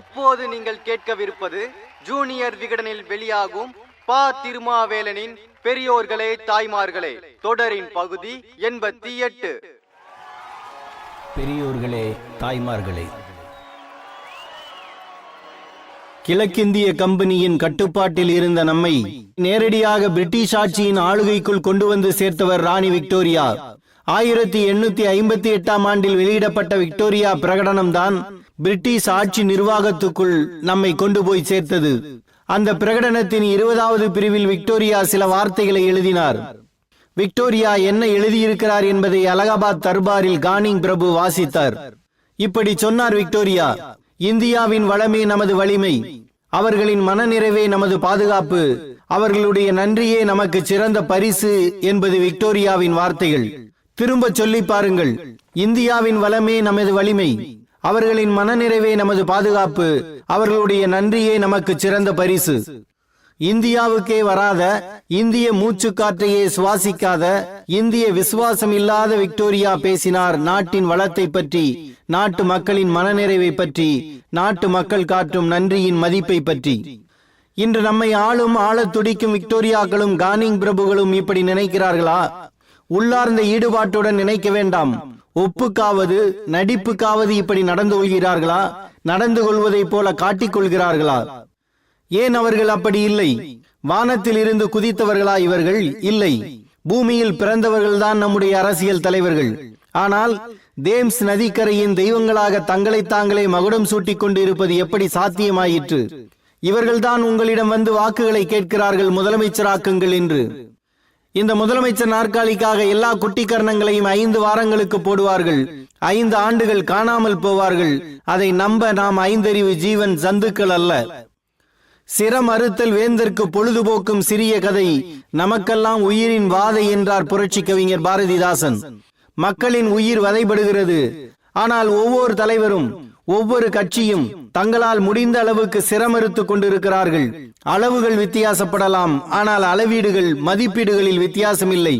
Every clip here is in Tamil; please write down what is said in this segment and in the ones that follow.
இப்போது நீங்கள் கேட்கவிருப்பது ஜூனியர் விகடனில் வெளியாகும் பா. திருமாவேலனின் பெரியோர்களே தாய்மார்களே தொடரின் பகுதி 88. பெரியோர்களே தாய்மார்களே. கிழக்கிந்திய கம்பெனியின் கட்டுப்பாட்டில் இருந்த நம்மை நேரடியாக பிரிட்டிஷ் ஆட்சியின் ஆளுகைக்குள் கொண்டு வந்து சேர்த்தவர் ராணி விக்டோரியா. 1858 ஆண்டில் வெளியிடப்பட்ட விக்டோரியா பிரகடனம்தான் பிரிட்டிஷ் ஆட்சி நிர்வாகத்துக்குள் நம்மை கொண்டு போய் சேர்த்தது. அந்த பிரகடனத்தின் 20வது பிரிவில் விக்டோரியா சில வார்த்தைகளை எழுதினார். விக்டோரியா என்ன எழுதியிருக்கிறார் என்பதை அலகாபாத் தர்பாரில் கானிங் பிரபு வாசித்தார். இப்படி சொன்னார் விக்டோரியா: இந்தியாவின் வளமே நமது வலிமை, அவர்களின் மனநிறைவே நமது பாதுகாப்பு, அவர்களுடைய நன்றியே நமக்கு சிறந்த பரிசு என்பது விக்டோரியாவின் வார்த்தைகள். திரும்ப சொல்லி பாருங்கள்: இந்தியாவின் வளமே நமது வலிமை, அவர்களின் மனநிறைவே நமது பாதுகாப்பு, அவர்களுடைய நன்றியே நமக்கு சிறந்த பரிசு. இந்தியாவுக்கே வராத, இந்திய மூச்சுக்காற்றையே சுவாசிக்காத, இந்திய விசுவாசம் இல்லாத விக்டோரியா பேசினார் நாட்டின் வளத்தை பற்றி, நாட்டு மக்களின் மனநிறைவை பற்றி, நாட்டு மக்கள் காட்டும் நன்றியின் மதிப்பை பற்றி. இன்று நம்மை ஆளத் துடிக்கும் விக்டோரியாக்களும் கானிங் பிரபுகளும் இப்படி நினைக்கிறார்களா? உள்ளார்ந்த ஈடுபாட்டுடன் நினைக்க வேண்டாம். ஒப்புக்காவது நடிப்புக்காவது இப்படி நடந்து கொள்கிறார்களா? நடந்து கொள்வதை போல காட்டிக்கொள்கிறார்களா? ஏன் அவர்கள் அப்படி இல்லை? வானத்தில் இருந்து குதித்தவர்களா இவர்கள்? இல்லை, பூமியில் பிறந்தவர்கள்தான் நம்முடைய அரசியல் தலைவர்கள். ஆனால் தேம்ஸ் நதிக்கரையின் தெய்வங்களாக தங்களை தாங்களே மகுடம் சூட்டிக் கொண்டு இருப்பது எப்படி சாத்தியமாயிற்று? இவர்கள்தான் உங்களிடம் வந்து வாக்குகளை கேட்கிறார்கள், முதலமைச்சராக்குங்கள் என்று. இந்த முதலமைச்சர் நாற்காலிக்காக எல்லா குட்டிக்கரணங்களையும் 5 வாரங்களுக்கு போடுவார்கள். 5 ஆண்டுகள் காணாமல் போவார்கள். அதை நம்ப நாம் 5 அறிவு ஜீவன் ஜந்துக்கள் அல்ல. சிரம் அறுத்தல் வேந்தற்கு பொழுதுபோக்கும் சிறிய கதை, நமக்கெல்லாம் உயிரின் வாதை என்றார் புரட்சி கவிஞர் பாரதிதாசன். மக்களின் உயிர் வதைபடுகிறது. ஆனால் ஒவ்வொரு தலைவரும் ஒவ்வொரு கட்சியும் தங்களால் முடிந்த அளவுக்கு சிரமறுத்து கொண்டிருக்கிறார்கள். அளவுகள் வித்தியாசப்படலாம், ஆனால் அளவீடுகள் மதிப்பீடுகளில் வித்தியாசம் இல்லை.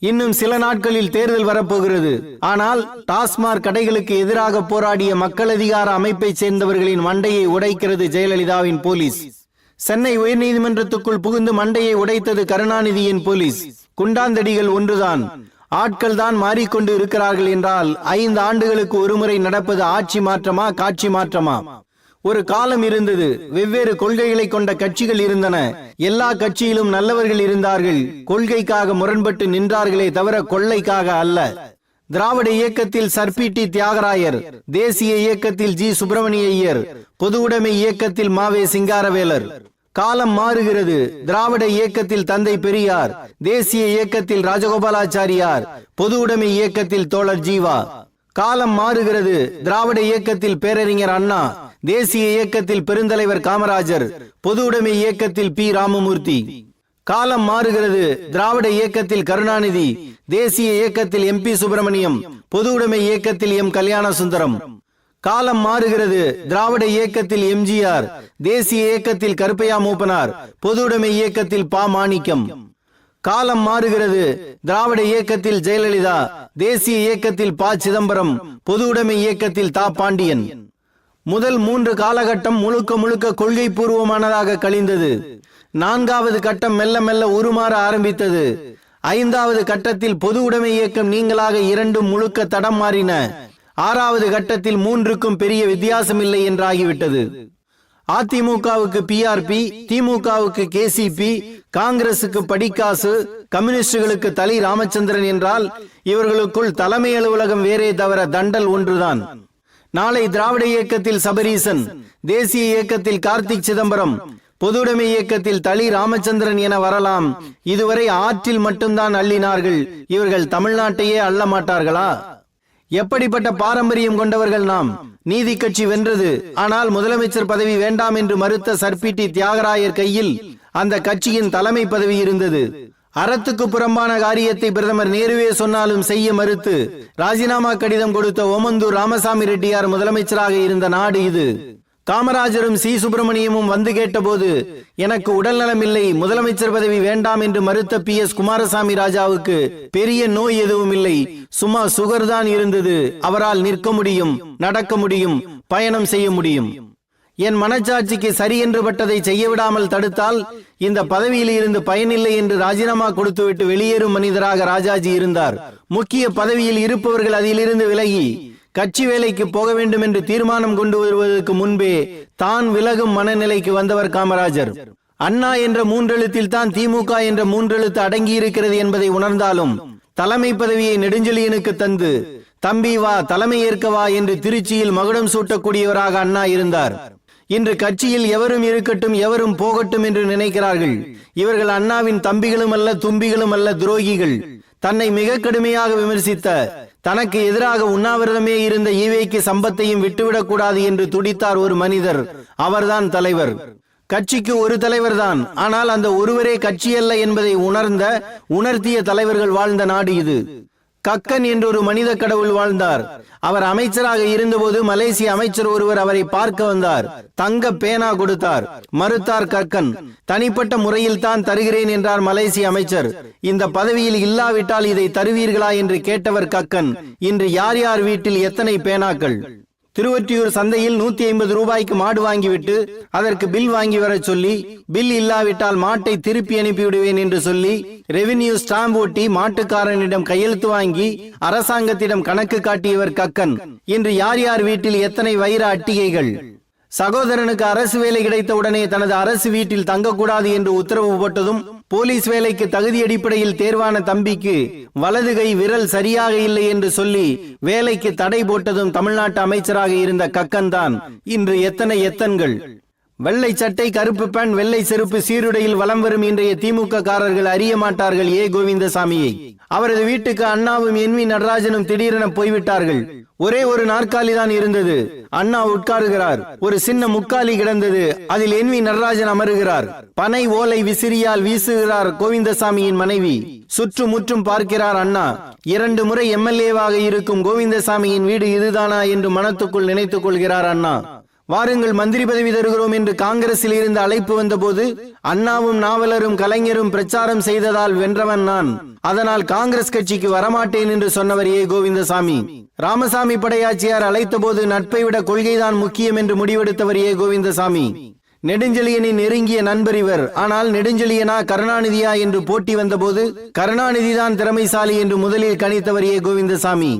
இன்னும் சில நாட்களில் தேர்தல் வரப்போகிறது. ஆனால் டாஸ்மாக் கடைகளுக்கு எதிராக போராடிய மக்கள் அதிகார அமைப்பை சேர்ந்தவர்களின் மண்டையை உடைக்கிறது ஜெயலலிதாவின் போலீஸ். சென்னை உயர்நீதிமன்றத்துக்குள் புகுந்து மண்டையை உடைத்தது கருணாநிதியின் போலீஸ். குண்டாந்தடிகள் ஒன்றுதான். ஆட்கள் தான் மாறிக்கொண்டு இருக்கிறார்கள் என்றால் 5 ஆண்டுகளுக்கு ஒருமுறை நடப்பது ஆட்சி மாற்றமா, காட்சி மாற்றமா? ஒரு காலம் இருந்தது, வெவ்வேறு கொள்கைகளை கொண்ட கட்சிகள் இருந்தன. எல்லா கட்சியிலும் நல்லவர்கள் இருந்தார்கள். கொள்கைக்காக முரண்பட்டு நின்றார்களே தவிர கொள்ளைக்காக அல்ல. திராவிட இயக்கத்தில் சர்பிடி தியாகராயர், தேசிய இயக்கத்தில் ஜி. சுப்பிரமணிய ஐயர், பொது உடைமை இயக்கத்தில் மாவே சிங்காரவேலர். காலம் மாறுகிறது. திராவிட இயக்கத்தில் தந்தை பெரியார், தேசிய இயக்கத்தில் ராஜகோபாலாச்சாரியார், பொது உடைமை இயக்கத்தில் தோழர் ஜீவா. காலம் மாறுகிறது. திராவிட இயக்கத்தில் பேரறிஞர் அண்ணா, தேசிய இயக்கத்தில் பெருந்தலைவர் காமராஜர், பொது உடைமை இயக்கத்தில் பி. ராமமூர்த்தி. காலம் மாறுகிறது. திராவிட இயக்கத்தில் கருணாநிதி, தேசிய இயக்கத்தில் MP சுப்பிரமணியம், பொது உடைமை இயக்கத்தில் M. கல்யாணசுந்தரம். காலம் மாறுகிறது. திராவிட இயக்கத்தில் MGR, தேசிய இயக்கத்தில் கருப்பையா மூப்பனார், பொது உடைமை இயக்கத்தில் பா. மாணிக்கம். காலம் மாறுகிறது. திராவிட இயக்கத்தில் ஜெயலலிதா, தேசிய இயக்கத்தில் ப. சிதம்பரம், பொது உடைமை இயக்கத்தில் தா. பாண்டியன். முதல் 3 காலகட்டம் முழுக்க கொள்கை பூர்வமானதாக கழிந்தது. 4வது கட்டம் மெல்ல மெல்ல உருமாற ஆரம்பித்தது. 5வது கட்டத்தில் பொது உடைமை இயக்கம் நீங்களாக 2 முழுக்க தடம் மாறின. 6வது கட்டத்தில் 3க்கும் பெரிய வித்தியாசம் இல்லை என்றாகிவிட்டது. அதிமுகவுக்கு PRP, திமுகவுக்கு KCP, காங்கிரசுக்கு படிக்காசு, கம்யூனிஸ்டுகளுக்கு தலி ராமச்சந்திரன் என்றால் இவர்களுக்குள் தலைமை அலுவலகம் வேறே தவிர தண்டல் ஒன்றுதான். நாளை திராவிட இயக்கத்தில் சபரீசன், தேசிய இயக்கத்தில் கார்த்திக் சிதம்பரம், பொதுவுடைமை இயக்கத்தில் தலி ராமச்சந்திரன் என வரலாம். இதுவரை ஆற்றில் மட்டும்தான் அள்ளினார்கள். இவர்கள் தமிழ்நாட்டையே அள்ள மாட்டார்களா? எப்படிப்பட்ட பாரம்பரியம் கொண்டவர்கள் நாம்! நீதி கட்சி வென்றது. ஆனால் முதலமைச்சர் பதவி வேண்டாம் என்று மறுத்த சர்பிடி தியாகராயர் கையில் அந்த கட்சியின் தலைமை பதவி இருந்தது. அறத்துக்கு புறம்பான காரியத்தை பிரதமர் நேருவே சொன்னாலும் செய்ய மறுத்து ராஜினாமா கடிதம் கொடுத்த ஓமந்தூர் ராமசாமி ரெட்டியார் முதலமைச்சராக இருந்த நாடு இது. காமராஜரும் சி. சுப்பிரமணியமும் வந்து கேட்டபோது எனக்கு உடல்நலம் இல்லை, முதலமைச்சர் பதவி வேண்டாம் என்று மறுத்த PS குமாரசாமி ராஜாவுக்கு பெரிய நோய் எதுவும் இல்லை, சும்மா சுகர் தான் இருந்தது. அவரால் நிற்க முடியும், நடக்க முடியும், பயணம் செய்ய முடியும். என் மனச்சாட்சிக்கு சரி என்று பட்டதை செய்ய விடாமல் தடுத்தால் இந்த பதவியில் இருந்து பயனில்லை என்று ராஜினாமா கொடுத்துவிட்டு வெளியேறும் மனிதராக ராஜாஜி இருந்தார். முக்கிய பதவியில் இருப்பவர்கள் அதிலிருந்து விலகி கட்சி வேலைக்கு போக வேண்டும் என்று தீர்மானம் கொண்டு வருவதற்கு முன்பே தான் விலகும் மனநிலைக்கு வந்தவர் காமராஜர். அண்ணா என்ற மூன்றெழுத்தில் தான் திமுக என்ற மூன்றெழுத்து அடங்கி இருக்கிறது என்பதை உணர்ந்தாலும் தலைமை பதவியை நெடுஞ்செழியனுக்கு தந்து தம்பி வா தலைமை ஏற்கவா என்று திருச்சியில் மகுடம் சூட்டக்கூடியவராக அண்ணா இருந்தார். இன்று கட்சியில் எவரும் இருக்கட்டும் எவரும் போகட்டும் என்று நினைக்கிறார்கள். இவர்கள் அண்ணாவின் தம்பிகளும் அல்ல தும்பிகளும் அல்ல, துரோகிகள். தன்னை மிக கடுமையாக விமர்சித்த, தனக்கு எதிராக உண்ணாவிரதமே இருந்த ஈவேக்கு சம்பத்தையும் விட்டுவிடக் கூடாது என்று துடித்தார் ஒரு மனிதர். அவர்தான் தலைவர். கட்சிக்கு ஒரு தலைவர் தான், ஆனால் அந்த ஒருவரே கட்சி அல்ல என்பதை உணர்த்திய தலைவர்கள் வாழ்ந்த நாடு இது. கக்கன் என்றொரு மனித கடவுள் வாழ்ந்தார். அவர் அமைச்சராக இருந்தபோது மலேசிய அமைச்சர் ஒருவர் அவரை பார்க்க வந்தார். தங்க பேனா கொடுத்தார். மறுத்தார் கக்கன். தனிப்பட்ட முறையில் தான் தருகிறேன் என்றார் மலேசிய அமைச்சர். இந்த பதவியில் இல்லாவிட்டால் இதை தருவீர்களா என்று கேட்டவர் கக்கன். இன்று யார் யார் வீட்டில் எத்தனை பேனாக்கள்? திருவொற்றியூர் சந்தையில் 150 ரூபாய்க்கு மாடு வாங்கிவிட்டு அதற்கு பில் வாங்கி வர சொல்லி, பில் இல்லாவிட்டால் மாட்டை திருப்பி அனுப்பிவிடுவேன் என்று சொல்லி ரெவின்யூ ஸ்டாம்ப் ஒட்டி மாட்டுக்காரனிடம் கையெழுத்து வாங்கி அரசாங்கத்திடம் கணக்கு காட்டியவர் கக்கன். இன்று யார் யார் வீட்டில் எத்தனை வைர அட்டிகைகள்? சகோதரனுக்கு அரசு வேலை கிடைத்த உடனே தனது அரசு வீட்டில் தங்கக்கூடாது என்று உத்தரவு போட்டதும், போலீஸ் வேலைக்கு தகுதி அடிப்படையில் தேர்வான தம்பிக்கு வலது கை விரல் சரியாக இல்லை என்று சொல்லி வேலைக்கு தடை போட்டதும் தமிழ்நாட்டு அமைச்சராக இருந்த கக்கன் தான். இன்று எத்தனை எத்தன்கள்! வெள்ளை சட்டை, கருப்பு பேண்ட், வெள்ளை செருப்பு, சீருடையில் வலம் வரும் இன்றைய திமுக காரர்கள் அறிய மாட்டார்கள் ஏ கோவிந்தசாமியை. அவரது வீட்டுக்கு அண்ணாவும் என்வி நடராஜனும் திடீரென போய்விட்டார்கள். ஒரே ஒரு நாற்காலி தான் இருந்தது. அண்ணா உட்காருகிறார். ஒரு சின்ன முக்காலி கிடந்தது. அதில் என்வி நடராஜன் அமருகிறார். பனை ஓலை விசிறியால் வீசுகிறார் கோவிந்தசாமியின் மனைவி. சுற்றுமுற்றும் பார்க்கிறார் அண்ணா. 2 முறை எம்எல்ஏவாக இருக்கும் கோவிந்தசாமியின் வீடு இதுதானா என்று மனத்துக்குள் நினைத்துக் கொள்கிறார் அண்ணா. வாருங்கள் மந்திரி பதவி தருகிறோம் என்று காங்கிரஸில் இருந்து அழைப்பு வந்தபோது அண்ணாவும் நாவலரும் கலைஞரும் பிரச்சாரம் செய்ததால் வென்றவன் நான், அதனால் காங்கிரஸ் கட்சிக்கு வரமாட்டேன் என்று சொன்னவர் ஏ கோவிந்தசாமி. ராமசாமி படையாச்சியார் அழைத்த போது நட்பை விட கொள்கைதான் முக்கியம் என்று முடிவெடுத்தவர் ஏ கோவிந்தசாமி. நெடுஞ்செழியனின் நெருங்கிய நண்பர் இவர். ஆனால் நெடுஞ்செழியனா கருணாநிதியா என்று போட்டி வந்தபோது கருணாநிதிதான் திறமைசாலி என்று முதலில் கணித்தவர் ஏ கோவிந்தசாமி.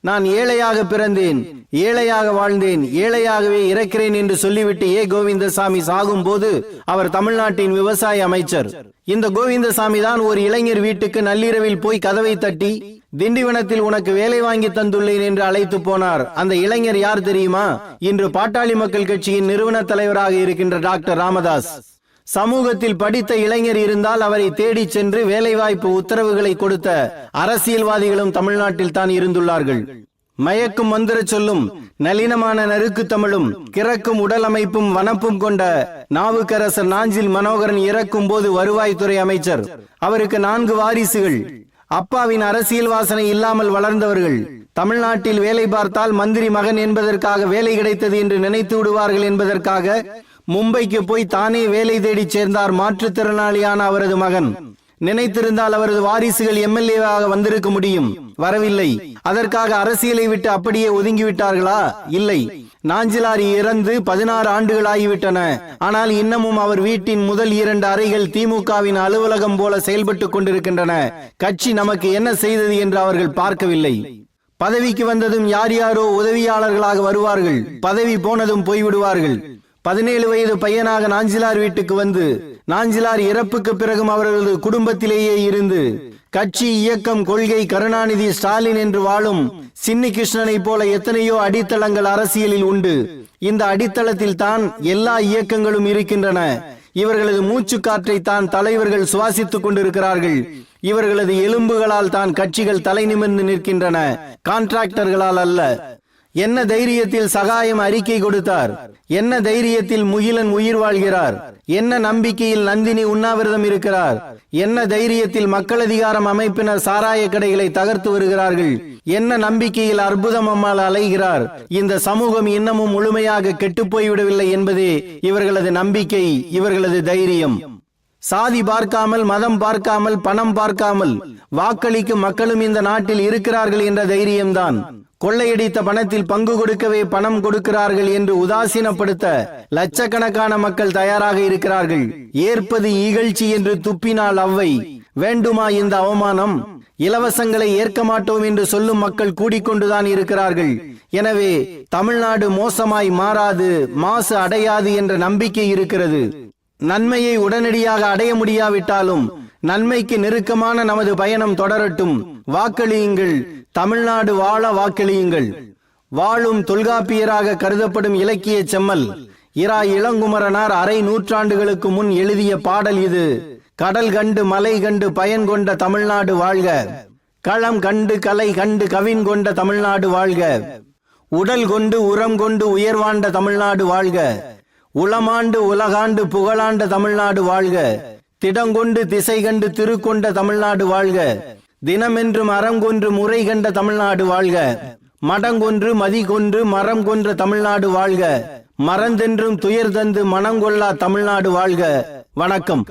நான் ஏழையாக பிறந்தேன், ஏழையாக வாழ்ந்தேன், ஏழையாகவே இறக்கிறேன் என்று சொல்லிவிட்டு ஏ கோவிந்தசாமி சாகும் போது அவர் தமிழ்நாட்டின் விவசாய அமைச்சர். இந்த கோவிந்தசாமி தான் ஒரு இளைஞர் வீட்டுக்கு நள்ளிரவில் போய் கதவை தட்டி, திண்டிவனத்தில் உனக்கு வேலை வாங்கி தந்துள்ளேன் என்று அழைத்து போனார். அந்த இளைஞர் யார் தெரியுமா? இன்று பாட்டாளி மக்கள் கட்சியின் நிறுவன தலைவராக இருக்கின்ற டாக்டர் ராமதாஸ். சமூகத்தில் படித்த இளைஞர் இருந்தால் அவரை தேடி சென்று வேலைவாய்ப்பு உத்தரவுகளை கொடுத்த அரசியல்வாதிகளும் தமிழ்நாட்டில் தான் இருந்துள்ளார்கள். மயக்கும் மந்திர சொல்லும், நளினமான நறுக்கு தமிழும், கிறக்கும் உடல் அமைப்பும் வனப்பும் கொண்ட நாவுக்கரசர் நாஞ்சில் மனோகரன் இறக்கும் போது வருவாய்த்துறை அமைச்சர். அவருக்கு 4 வாரிசுகள். அப்பாவின் அரசியல் வாசனை இல்லாமல் வளர்ந்தவர்கள். தமிழ்நாட்டில் வேலை பார்த்தால் மந்திரி மகன் என்பதற்காக வேலை கிடைத்தது என்று நினைத்து விடுவார்கள் என்பதற்காக மும்பைக்கு போய் தானே வேலை தேடி சேர்ந்தார் மாற்றுத்திறனாளியான அவரது மகன். நினைத்திருந்தால் அவரது வாரிசுகள் எம்எல்ஏவாக வந்திருக்க முடியும், வரவில்லை. அதற்காக அரசியலை விட்டு அப்படியே ஒதுங்கிவிட்டார்களா? இல்லை. நாஞ்சிலார் இறந்து 16 ஆண்டுகள் ஆகிவிட்டன. ஆனால் இன்னமும் அவர் வீட்டின் முதல் 2 அறைகள் திமுகவின் அலுவலகம் போல செயல்பட்டு கொண்டிருக்கின்றன. கட்சி நமக்கு என்ன செய்தது என்று அவர்கள் பார்க்கவில்லை. பதவிக்கு வந்ததும் யார் யாரோ உதவியாளர்களாக வருவார்கள், பதவி போனதும் போய்விடுவார்கள். 17 வயது பையனாக நாஞ்சிலார் வீட்டுக்கு வந்து நாஞ்சிலார் இறப்புக்கு பிறகும் அவர்களது குடும்பத்திலேயே இருந்து கட்சி, இயக்கம், கொள்கை, கருணாநிதி, ஸ்டாலின் என்று வாழும் சின்னி கிருஷ்ணனை போல எத்தனையோ அடித்தளங்கள் அரசியலில் உண்டு. இந்த அடித்தளத்தில் தான் எல்லா இயக்கங்களும் இருக்கின்றன. இவர்களது மூச்சு காற்றை தான் தலைவர்கள் சுவாசித்துக் கொண்டிருக்கிறார்கள். இவர்களது எலும்புகளால் தான் கட்சிகள் தலை நிமிர்ந்து நிற்கின்றன, கான்ட்ராக்டர்களால் அல்ல. என்ன தைரியத்தில் சகாயம் அறிக்கை கொடுத்தார்? என்ன தைரியத்தில் முகிலன் உயிர் வாழ்கிறார்? என்ன நம்பிக்கையில் நந்தினி உண்ணாவிரதம் இருக்கிறார்? என்ன தைரியத்தில் மக்கள் அதிகாரம் அமைப்பினர் சாராய கடைகளை தகர்த்து வருகிறார்கள்? என்ன நம்பிக்கையில் அற்புதம் அம்மாள் அலைகிறார்? இந்த சமூகம் இன்னமும் முழுமையாக கெட்டுப்போய்விடவில்லை என்பதே இவர்களது நம்பிக்கை, இவர்களது தைரியம். சாதி பார்க்காமல், மதம் பார்க்காமல், பணம் பார்க்காமல் வாக்களிக்கும் மக்களும் இந்த நாட்டில் இருக்கிறார்கள் என்ற தைரியம்தான். கொள்ளையடித்த பணத்தில் பங்கு கொடுக்கவே பணம் கொடுக்கிறார்கள் என்று உதாசீனப்படுத்த லட்சக்கணக்கான மக்கள் தயாராக இருக்கிறார்கள். ஏற்பது இகழ்ச்சி என்று துப்பினால் அவ்வை. வேண்டுமா இந்த அவமானம்? இலவசங்களை ஏற்க மாட்டோம் என்று சொல்லும் மக்கள் கூடிக்கொண்டுதான் இருக்கிறார்கள். எனவே தமிழ்நாடு மோசமாய் மாறாது, மாசு அடையாது என்ற நம்பிக்கை இருக்கிறது. நன்மையை உடனடியாக அடைய முடியாவிட்டாலும் நன்மைக்கு நெருக்கமான நமது பயணம் தொடரட்டும். வாக்களியுங்கள், தமிழ்நாடு வாழ வாக்களியுங்கள். வாழும் தொல்காப்பியராக கருதப்படும் இலக்கிய செம்மல் இரா இளங்குமரனார் அரை நூற்றாண்டுகளுக்கு முன் எழுதிய பாடல் இது. கடல் கண்டு மலை கண்டு பயன் கொண்ட தமிழ்நாடு வாழ்க. களம் கண்டு கலை கண்டு கவின் கொண்ட தமிழ்நாடு வாழ்க. உடல் கொண்டு உரம் கொண்டு உயர்வாண்ட தமிழ்நாடு வாழ்க. உளமாண்டு உலகாண்டு புகழாண்ட தமிழ்நாடு வாழ்க. திடங்கொண்டு திசை கண்டு திருக்கொண்ட தமிழ்நாடு வாழ்க. தினமென்றும் அறம் கொன்று முறை கண்ட தமிழ்நாடு வாழ்க. மடங்கொன்று மதி கொன்று மரம் கொன்ற தமிழ்நாடு வாழ்க. மறந்தென்றும் துயர் தந்து மனங்கொள்ளா தமிழ்நாடு வாழ்க. வணக்கம்.